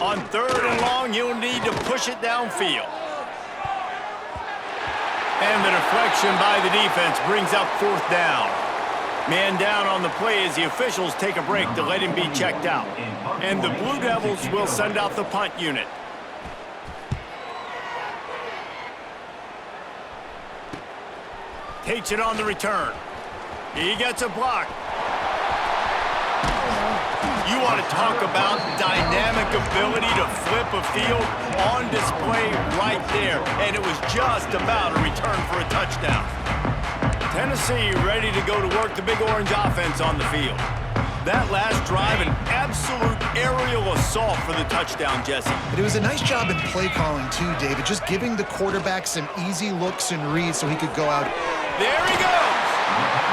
On 3rd and long, you'll need to push it downfield. And the deflection by the defense brings up 4th down. Man down on the play as the officials take a break to let him be checked out. And the Blue Devils will send out the punt unit. Takes it on the return. He gets a block. You want to talk about dynamic ability to flip a field on display right there. And it was just about a return for a touchdown. Tennessee ready to go to work the Big Orange offense on the field. That last drive, an absolute aerial assault for the touchdown, Jesse. But it was a nice job in play calling too, David, just giving the quarterback some easy looks and reads so he could go out. There he goes.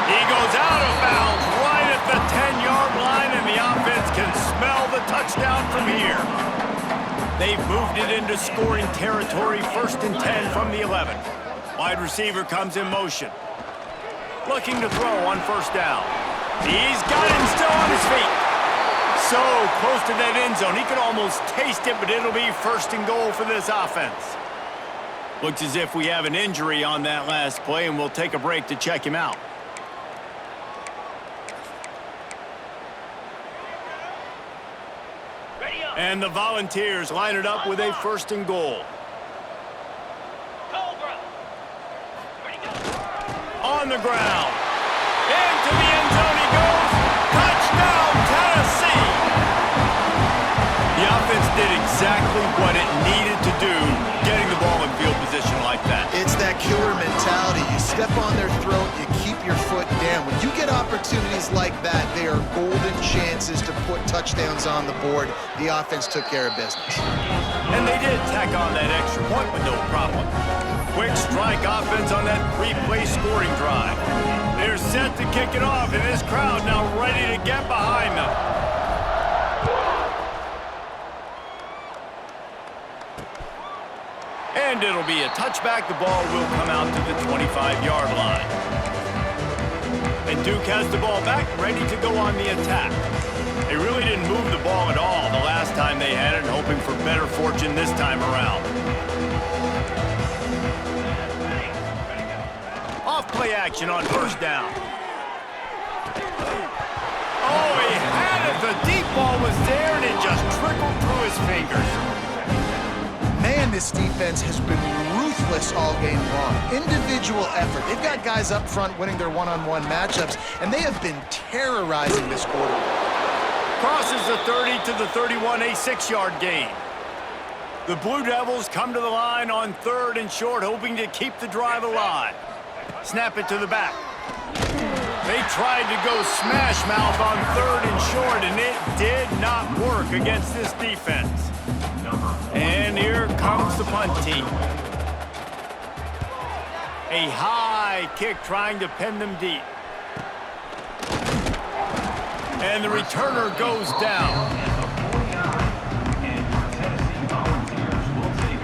He goes out of bounds right at the 10-yard line, and the offense can smell the touchdown from here. They've moved it into scoring territory, 1st and 10 from the 11. Wide receiver comes in motion. Looking to throw on 1st down. He's got him still on his feet. So close to that end zone. He could almost taste it, but it'll be 1st and goal for this offense. Looks as if we have an injury on that last play, and we'll take a break to check him out. And the Volunteers line it up with a 1st and goal. On the ground. Into the end zone he goes. Touchdown, Tennessee! The offense did exactly what it needed to do, getting the ball in field position like that. It's that killer mentality. You step on their throat, you keep your foot down. When you get opportunities like that, they are golden chances to put touchdowns on the board. The offense took care of business. And they did tack on that extra point with no problem. Quick strike offense on that 3-play scoring drive. They're set to kick it off, and this crowd now ready to get behind them. And it'll be a touchback. The ball will come out to the 25-yard line. And Duke has the ball back, ready to go on the attack. They really didn't move the ball at all the last time they had it, hoping for better fortune this time around. Off-play action on 1st down. Oh, he had it. The deep ball was there, and it just trickled through his fingers. Man, this defense has been ruthless all game long. Individual effort. They've got guys up front winning their one-on-one matchups, and they have been terrorizing this quarterback. Crosses the 30 to the 31, a 6-yard gain. The Blue Devils come to the line on 3rd and short, hoping to keep the drive alive. Snap it to the back. They tried to go smash mouth on 3rd and short, and it did not work against this defense. And here comes the punt team. A high kick trying to pin them deep. And the returner goes down.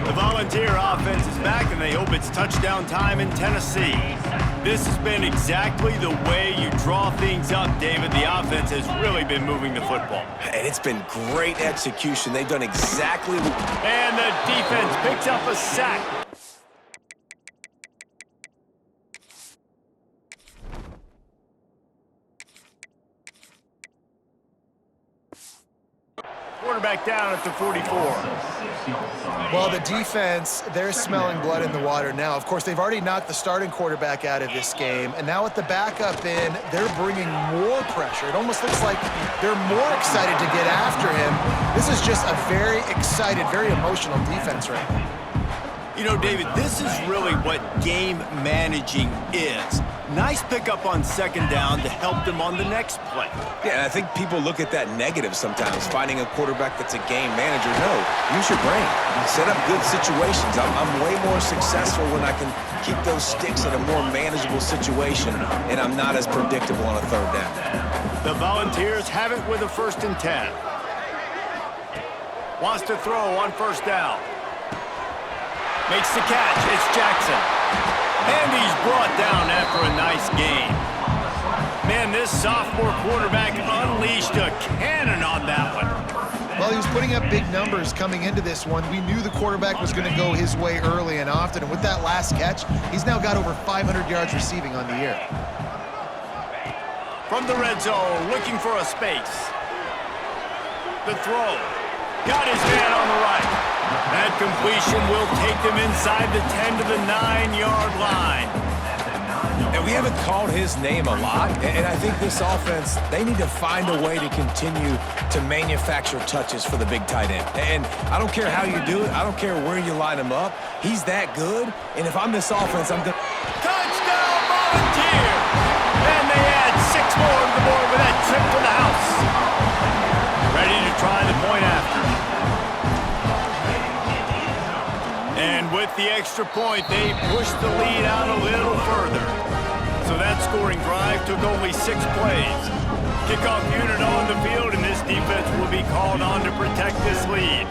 The Volunteer offense is back, and they hope it's touchdown time in Tennessee. This has been exactly the way you draw things up, David. The offense has really been moving the football. And it's been great execution. They've done exactly... And the defense picks up a sack. Quarterback down at the 44. Well, the defense, they're smelling blood in the water now. Of course, they've already knocked the starting quarterback out of this game, and now with the backup in, they're bringing more pressure. It almost looks like they're more excited to get after him. This is just a very excited, very emotional defense right now. You know, David, this is really what game managing is. Nice pickup on second down to help them on the next play. Yeah, and I think people look at that negative sometimes, finding a quarterback that's a game manager. No, use your brain. Set up good situations. I'm way more successful when I can keep those sticks in a more manageable situation, and I'm not as predictable on a third down. The Volunteers have it with a 1st and 10. Wants to throw on first down. Makes the catch. It's Jackson. And he's brought down after a nice gain. Man, this sophomore quarterback unleashed a cannon on that one. Well, he was putting up big numbers coming into this one. We knew the quarterback was going to go his way early and often, and with that last catch, he's now got over 500 yards receiving on the year. From the red zone, looking for a space. The throw. Got his man on the right. That completion will take them inside the 10 to the 9-yard line. And we haven't called his name a lot, and I think this offense, they need to find a way to continue to manufacture touches for the big tight end. And I don't care how you do it. I don't care where you line him up. He's that good, and if I'm this offense, I'm going to... Touchdown, Volunteer! And they add 6 more to the board with that trip to the house. Ready to try the point after. And with the extra point, they pushed the lead out a little further. So that scoring drive took only 6 plays. Kickoff unit on the field, and this defense will be called on to protect this lead.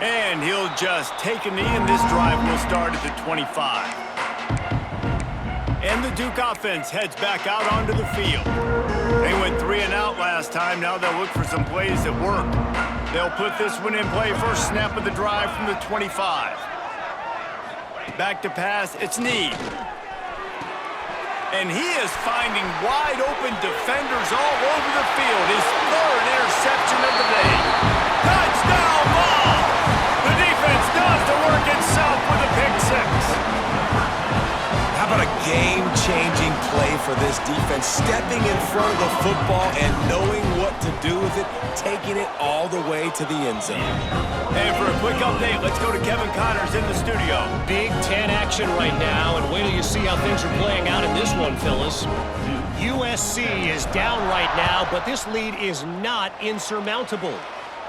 And he'll just take a knee, and this drive will start at the 25. And the Duke offense heads back out onto the field. They went 3 and out last time. Now they'll look for some plays that work. They'll put this one in play. First snap of the drive from the 25. Back to pass. It's Need. And he is finding wide open defenders all over the field. His 3rd interception of the day. Touchdown ball! The defense does the work itself with a pick 6. How about a game-changing play for this defense? Stepping in front of the football and knowing what to do with it, taking it all the way to the end zone. And for a quick update, let's go to Kevin Connors in the studio. Big Ten action right now, and wait till you see how things are playing out in this one, Phyllis. USC is down right now, but this lead is not insurmountable.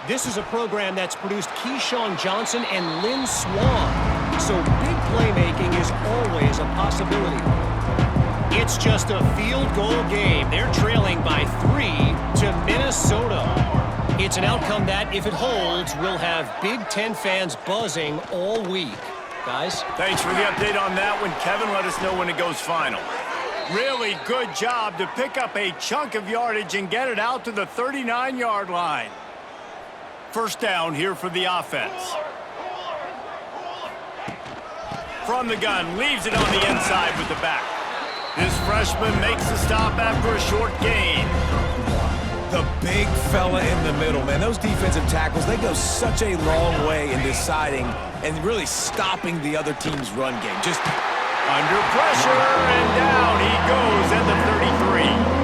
This is a program that's produced Keyshawn Johnson and Lynn Swann. So big playmaking is always a possibility. It's just a field goal game. They're trailing by 3 to Minnesota. It's an outcome that, if it holds, will have Big Ten fans buzzing all week. Guys? Thanks for the update on that one, Kevin. Let us know when it goes final. Really good job to pick up a chunk of yardage and get it out to the 39-yard line. First down here for the offense. From the gun, leaves it on the inside with the back. This freshman makes the stop after a short gain. The big fella in the middle, man. Those defensive tackles, they go such a long way in deciding and really stopping the other team's run game. Just under pressure, and down he goes at the 33.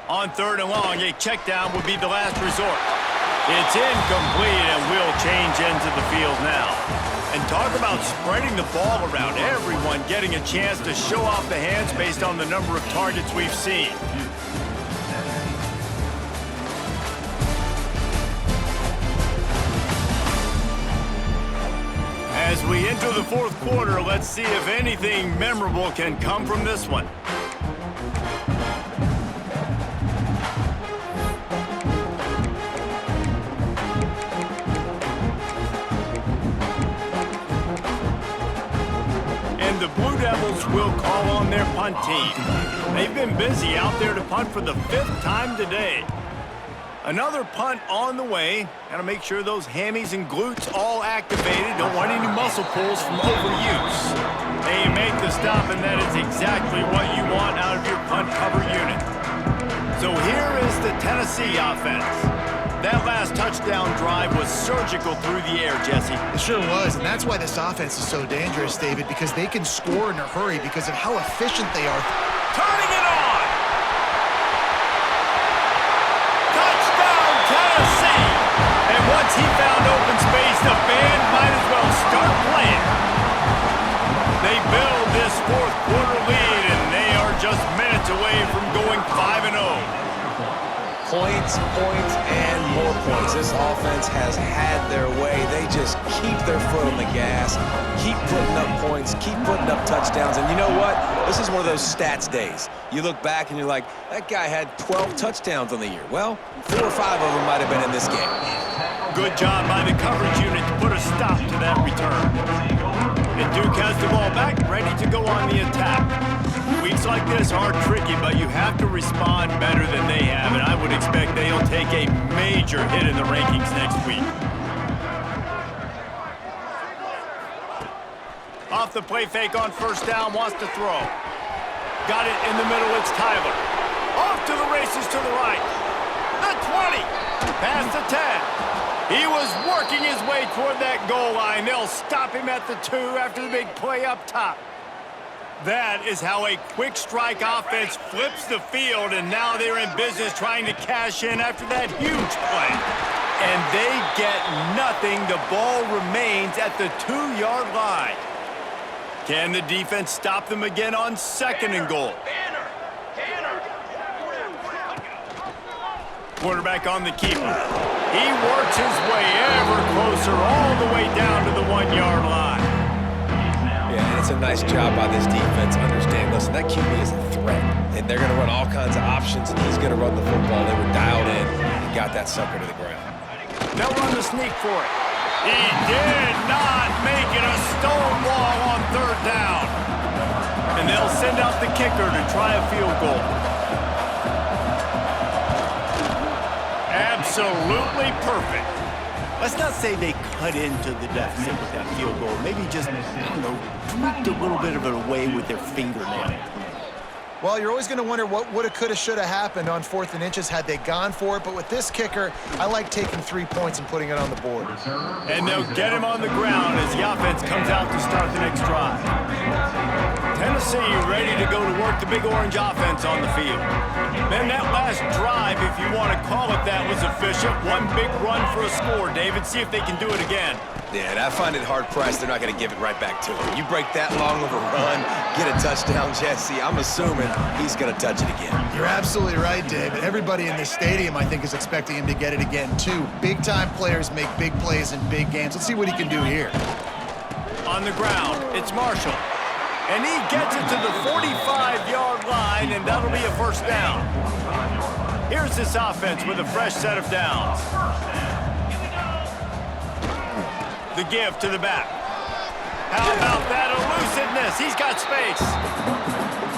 On on 3rd and long, a check down would be the last resort. It's incomplete and will change ends of the field now. And talk about spreading the ball around. Everyone getting a chance to show off the hands based on the number of targets we've seen. As we enter the 4th quarter, let's see if anything memorable can come from this one. And the Blue Devils will call on their punt team. They've been busy out there to punt for the 5th time today. Another punt on the way. Got to make sure those hammies and glutes all activated. Don't want any muscle pulls from overuse. They make the stop, and that is exactly what you want out of your punt cover unit. So here is the Tennessee offense. That last touchdown drive was surgical through the air, Jesse. It sure was, and that's why this offense is so dangerous, David, because they can score in a hurry because of how efficient they are. Turning it on! Touchdown, Tennessee! And once he found open space, the band might as well start playing. They build this 4th quarter lead, and they are just minutes away from going 5-0. Points, and more points. This offense has had their way. They just keep their foot on the gas, keep putting up points, keep putting up touchdowns. And you know what? This is one of those stats days. You look back and you're like, that guy had 12 touchdowns on the year. Well, 4 or 5 of them might have been in this game. Good job by the coverage unit to put a stop to that return. And Duke has the ball back, ready to go on the attack. Weeks like this are tricky, but you have to respond better than they have, and I would expect they'll take a major hit in the rankings next week. Off the play fake on 1st down, wants to throw. Got it in the middle, it's Tyler. Off to the races to the right. The 20, past the 10. He was working his way toward that goal line. They'll stop him at the 2 after the big play up top. That is how a quick strike offense flips the field, and now they're in business trying to cash in after that huge play. And they get nothing. The ball remains at the 2-yard line. Can the defense stop them again on 2nd and goal? Quarterback on the keeper. He works his way ever closer all the way down to the 1-yard line. Yeah, and it's a nice job by this defense understanding, listen, that QB is a threat, and they're going to run all kinds of options, and he's going to run the football. They were dialed in and got that sucker to the ground. They'll run the sneak for it. He did not make it a stonewall on 3rd down. And they'll send out the kicker to try a field goal. Absolutely perfect. Let's not say they cut into the deficit with that field goal. Maybe just, tweaked a little bit of it away with their fingernail. Well, you're always going to wonder what woulda, coulda, shoulda happened on 4th and inches had they gone for it. But with this kicker, I like taking 3 points and putting it on the board. And they'll get him on the ground as the offense comes out to start the next drive. Tennessee ready to go to work the Big Orange offense on the field. Man, that last drive, if you want to call it that, was efficient. One big run for a score, David. See if they can do it again. Yeah, and I find it hard-pressed they're not going to give it right back to him. You break that long of a run, get a touchdown, Jesse, I'm assuming he's going to touch it again. You're absolutely right, David. Everybody in this stadium, I think, is expecting him to get it again, too. Big-time players make big plays in big games. Let's see what he can do here. On the ground, it's Marshall. And he gets it to the 45-yard line, and that'll be a 1st down. Here's this offense with a fresh set of downs. The give to the back. How about that elusiveness? He's got space.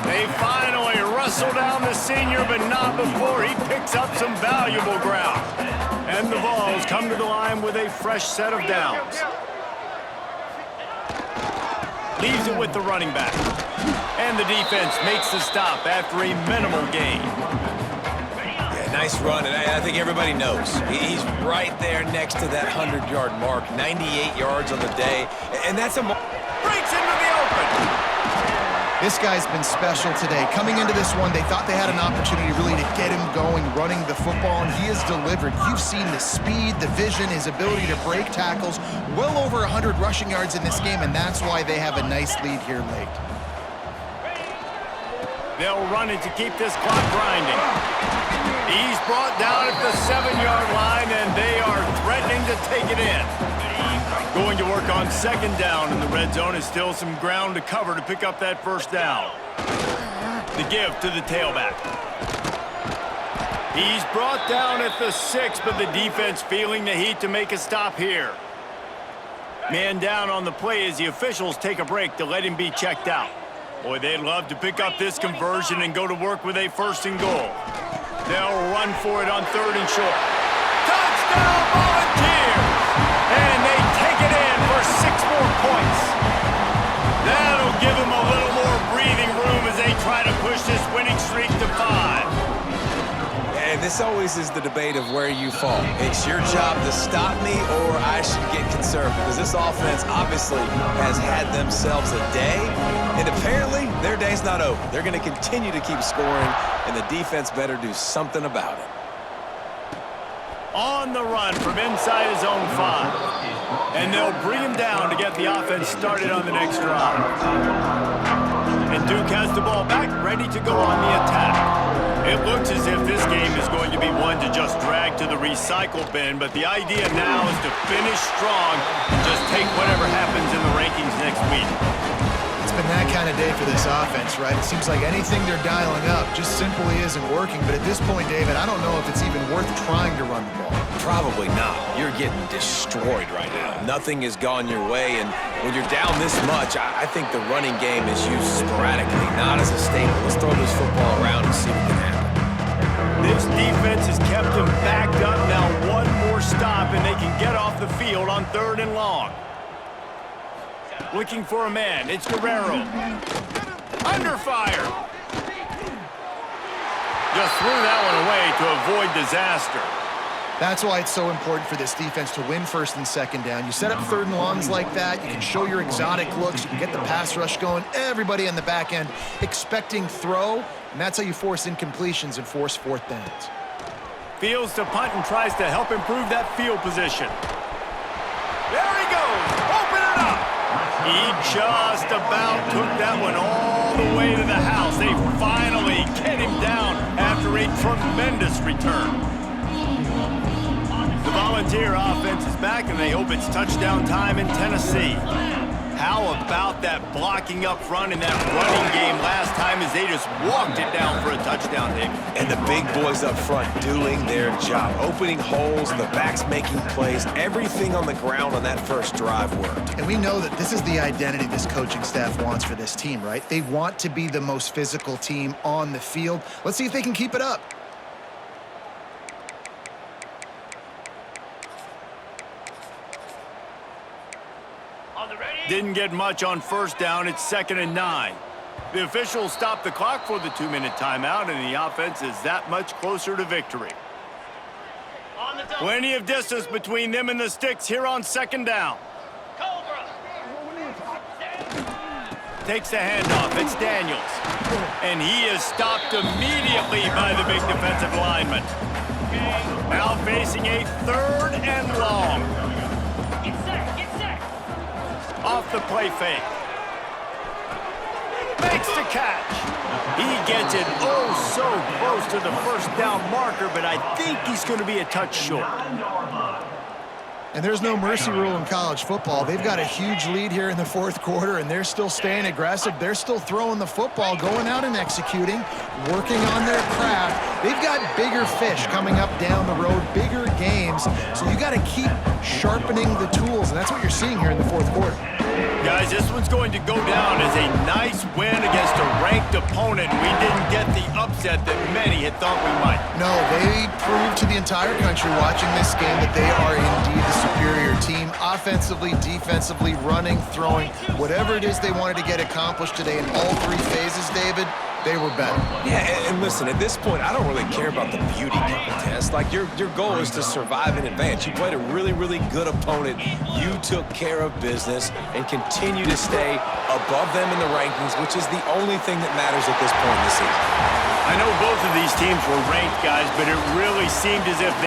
They finally wrestle down the senior, but not before he picks up some valuable ground. And the Vols come to the line with a fresh set of downs. Leaves it with the running back. And the defense makes the stop after a minimal gain. Nice run, and I think everybody knows. He's right there next to that 100-yard mark, 98 yards on the day, and that's a... Breaks into the open. This guy's been special today. Coming into this one, they thought they had an opportunity really to get him going, running the football, and he has delivered. You've seen the speed, the vision, his ability to break tackles, well over 100 rushing yards in this game, and that's why they have a nice lead here late. They'll run it to keep this clock grinding. He's brought down at the 7-yard line, and they are threatening to take it in. Going to work on second down in the red zone is still some ground to cover to pick up that first down. The give to the tailback. He's brought down at the 6, but the defense feeling the heat to make a stop here. Man down on the play as the officials take a break to let him be checked out. Boy, they'd love to pick up this conversion and go to work with a 1st and goal. They'll run for it on 3rd and short. Touchdown Volunteers! And they take it in for 6 more points. That'll give them a little more breathing room as they try to push this winning streak to 5. And this always is the debate of where you fall. It's your job to stop me or I should get conservative, because this offense obviously has had themselves a day, and apparently their day's not over. They're going to continue to keep scoring, and the defense better do something about it. On the run from inside his own 5. And they'll bring him down to get the offense started on the next drive. And Duke has the ball back, ready to go on the attack. It looks as if this game is going to be one to just drag to the recycle bin, but the idea now is to finish strong and just take whatever happens in the rankings next week. It's been that kind of day for this offense, right? It seems like anything they're dialing up just simply isn't working. But at this point, David, I don't know if it's even worth trying to run the ball. Probably not. You're getting destroyed right now. Nothing has gone your way, and when you're down this much, I think the running game is used sporadically, not as a staple. Let's throw this football around and see what can happen. This defense has kept them backed up. Now one more stop, and they can get off the field on 3rd and long. Looking for a man. It's Guerrero. Under fire. Just threw that one away to avoid disaster. That's why it's so important for this defense to win 1st and 2nd down. You set up 3rd and longs like that, you can show your exotic looks, you can get the pass rush going, everybody on the back end expecting throw, and that's how you force incompletions and force 4th downs. Fields to punt and tries to help improve that field position. There he goes. Open it up. He just about took that one all the way to the house. They finally get him down after a tremendous return. The Volunteer offense is back, and they hope it's touchdown time in Tennessee. How about that blocking up front in that running game last time as they just walked it down for a touchdown, David? And the big boys up front doing their job, opening holes, the backs making plays, everything on the ground on that first drive worked. And we know that this is the identity this coaching staff wants for this team, right? They want to be the most physical team on the field. Let's see if they can keep it up. Didn't get much on 1st down. It's 2nd and 9. The officials stopped the clock for the 2-minute timeout, and the offense is that much closer to victory. Plenty of distance between them and the sticks here on 2nd down. Takes the handoff. It's Daniels. And he is stopped immediately by the big defensive lineman. Now facing a 3rd and long. Off the play fake. Makes the catch. He gets it oh so close to the 1st down marker, but I think he's going to be a touch short. And there's no mercy rule in college football. They've got a huge lead here in the 4th quarter, and they're still staying aggressive. They're still throwing the football, going out and executing, working on their craft. They've got bigger fish coming up down the road, bigger games. So you got to keep sharpening the tools, and that's what you're seeing here in the 4th quarter. Guys, this one's going to go down as a nice win against a ranked opponent. We didn't get the upset that many had thought we might. No, they proved to the entire country watching this game that they are indeed the superior team. Offensively, defensively, running, throwing, whatever it is they wanted to get accomplished today in all 3 phases, David, they were better. Yeah, and listen, at this point, I don't really care about the beauty contest. Like, your goal is to survive and advance. You played a really, really good opponent. You took care of business and continue to stay above them in the rankings, which is the only thing that matters at this point in the season. I know both of these teams were ranked, guys, but it really seemed as if